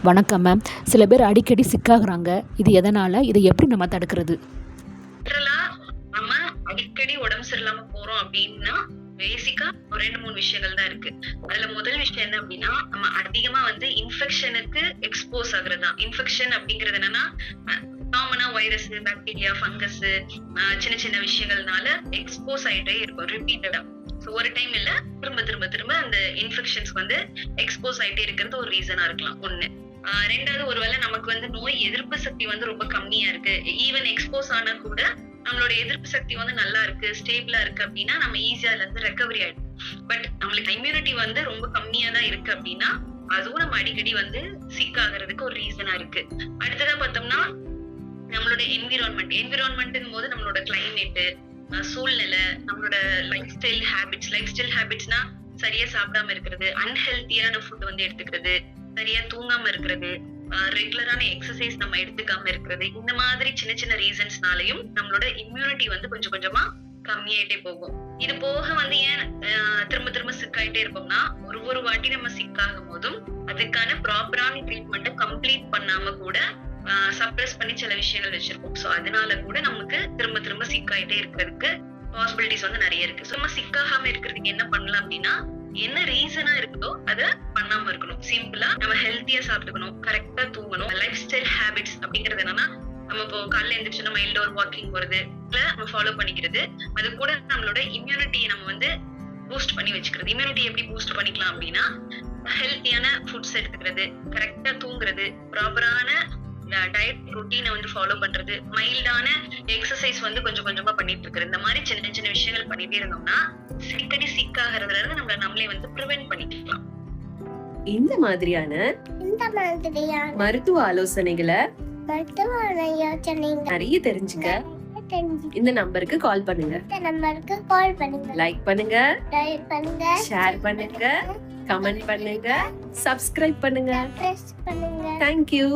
வணக்கம் மேம். சில பேர் அடிக்கடி சிக்காகுறாங்க. இது எதனால? இதை எப்படி நம்ம தடுக்கிறது? நம்ம அடிக்கடி உடம்பு சரியில்லாம போறோம் அப்படின்னா பேசிக்கா ஒரு 2-3 விஷயங்கள் தான் இருக்கு. அதுல முதல் விஷயம் என்ன அப்படின்னா, நம்ம அதிகமா இன்ஃபெக்ஷனுக்கு எக்ஸ்போஸ் ஆகுறதுதான். இன்ஃபெக்ஷன் அப்படிங்கிறது என்னன்னா, காமனா வைரஸ், பாக்டீரியா, ஃபங்கஸ், சின்ன சின்ன விஷயங்கள்னால எக்ஸ்போஸ் ஆயிட்டே இருக்கும் ரிப்பீட்டடா. ஒரு டைம் இல்ல, திரும்ப திரும்ப திரும்ப அந்த இன்ஃபெக்ஷன்ஸ் எக்ஸ்போஸ் ஆயிட்டே இருக்கிறது ஒரு ரீசனா இருக்கலாம். ஒண்ணு. ரெண்டாவது, ஒருவேளை நமக்கு நோய் எதிர்ப்பு சக்தி ரொம்ப கம்மியா இருக்கு. ஈவன் எக்ஸ்போஸ் ஆனா கூட நம்மளோட எதிர்ப்பு சக்தி நல்லா இருக்கு, ஸ்டேபிளா இருக்கு அப்படின்னா நம்ம ஈஸியா அதுல இருந்து ரெக்கவரி ஆயிடும். பட் நம்மளுக்கு இம்யூனிட்டி ரொம்ப கம்மியா தான் இருக்கு அப்படின்னா அதுவும் நம்ம அடிக்கடி சிக் ஆகுறதுக்கு ஒரு ரீசனா இருக்கு. அடுத்ததா பார்த்தோம்னா, நம்மளோட என்விரான்மெண்ட்ங்கும் போது நம்மளோட கிளைமேட், சூழ்நிலை, நம்மளோட லைஃப் ஸ்டைல் ஹேபிட்ஸ்னா சரியா சாப்பிடாம இருக்கிறது, அன்ஹெல்த்தியான ஃபுட் எடுத்துக்கிறது, சரியா தூங்காம இருக்கிறது, ரெகுலரான எக்ஸசைஸ் நம்ம எடுத்துக்காம இருக்கிறது, இந்த மாதிரி சின்ன சின்ன ரீசன்ஸ்னாலையும் நம்மளோட இம்யூனிட்டி கொஞ்சம் கொஞ்சமா கம்மியாயிட்டே போகும். இது போக ஏன் திரும்ப திரும்ப சிக் ஆயிட்டே இருப்போம்னா, ஒரு வாட்டி நம்ம சிக் ஆகும் போதும் அதுக்கான ப்ராப்பரான ட்ரீட்மெண்ட்டை கம்ப்ளீட் பண்ணாம கூட சப்ரஸ் பண்ணி சில விஷயங்கள் வச்சிருப்போம். சோ அதனால கூட நமக்கு திரும்ப திரும்ப சிக் ஆயிட்டே இருக்கிறதுக்கு பாசிபிலிட்டிஸ் நிறைய இருக்கு. சும்மா சிக் ஆகாம இருக்கிறதுக்கு என்ன பண்ணலாம் அப்படின்னா, என்ன ரீசனா இருக்குதோ அத பண்ணாம இருக்கணும். சிம்பிளா நம்ம ஹெல்த்தியா சாப்பிட்டுக்கணும், கரெக்டா தூங்கணும். லைஃப் ஸ்டைல் ஹேபிட்ஸ் அப்படிங்கிறது என்னன்னா, நம்ம இப்போ காலையில எந்திரிச்சு நம்ம இன்டோர் வாக்கிங் போறது நம்ம ஃபாலோ பண்ணிக்கிறது, அது கூட நம்மளோட இம்யூனிட்டியை நம்ம பூஸ்ட் பண்ணி வச்சுக்கிறது. இம்யூனிட்டி எப்படி பூஸ்ட் பண்ணிக்கலாம் அப்படின்னா, ஹெல்த்தியான ஃபுட்ஸ் எடுத்துக்கிறது, கரெக்டா தூங்குறது, ப்ராப்பரான டயட் ரொட்டீனை ஃபாலோ பண்றது, மைல்டான எக்ஸசைஸ் கொஞ்சம் கொஞ்சமா பண்ணிட்டு இருக்கிறது, இந்த மாதிரி சின்ன சின்ன விஷயங்கள் பண்ணிட்டே இருந்தோம்னா அடிக்கடி சிக் ஆகிறதுல இருந்து நம்மளை ப்ரிவென்ட் பண்ணிக்கலாம். இந்த மாதிரியான மருத்துவ ஆலோசனைகளை நிறைய தெரிஞ்சுக்க இந்த நம்பருக்கு கால் பண்ணுங்க. லைக் பண்ணுங்க, ஷேர் பண்ணுங்க, கமெண்ட் பண்ணுங்க, சப்ஸ்கிரைப் பண்ணுங்க. தேங்க்யூ.